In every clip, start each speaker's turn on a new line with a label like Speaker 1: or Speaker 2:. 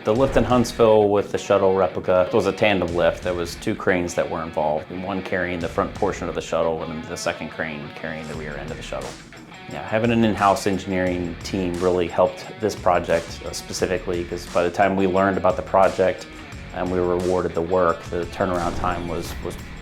Speaker 1: The lift in Huntsville with the shuttle replica was a tandem lift. There was two cranes that were involved, one carrying the front portion of the shuttle and the second crane carrying the rear end of the shuttle. Yeah, having an in-house engineering team really helped this project specifically, because by the time we learned about the project and we were awarded the work, the turnaround time was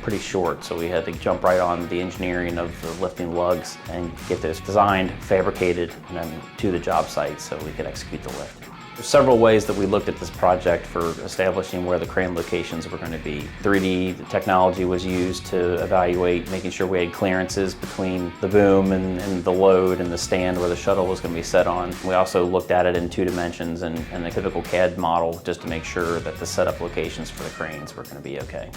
Speaker 1: pretty short, so we had to jump right on the engineering of the lifting lugs and get this designed, fabricated, and then to the job site so we could execute the lift. There's several ways that we looked at this project for establishing where the crane locations were going to be. 3D technology was used to evaluate, making sure we had clearances between the boom and the load and the stand where the shuttle was going to be set on. We also looked at it in 2 dimensions and a typical CAD model just to make sure that the setup locations for the cranes were going to be okay.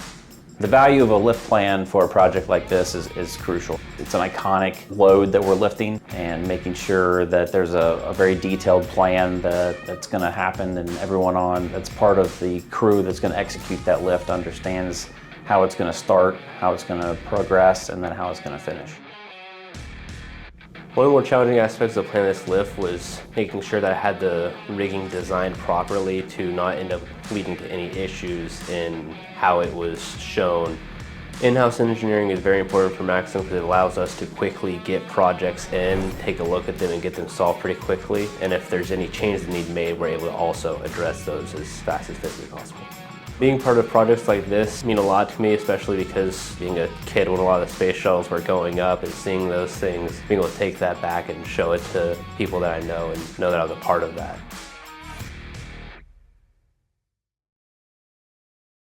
Speaker 1: The value of a lift plan for a project like this is crucial. It's an iconic load that we're lifting, and making sure that there's a very detailed plan that's going to happen, and everyone that's part of the crew that's going to execute that lift understands how it's going to start, how it's going to progress, and then how it's going to finish.
Speaker 2: One of the more challenging aspects of planning this lift was making sure that I had the rigging designed properly to not end up leading to any issues in how it was shown. In-house engineering is very important for Maxim because it allows us to quickly get projects in, take a look at them, and get them solved pretty quickly. And if there's any changes that need made, we're able to also address those as fast as physically possible. Being part of projects like this mean a lot to me, especially because being a kid when a lot of the space shuttles were going up and seeing those things, being able to take that back and show it to people that I know and know that I was a part of that.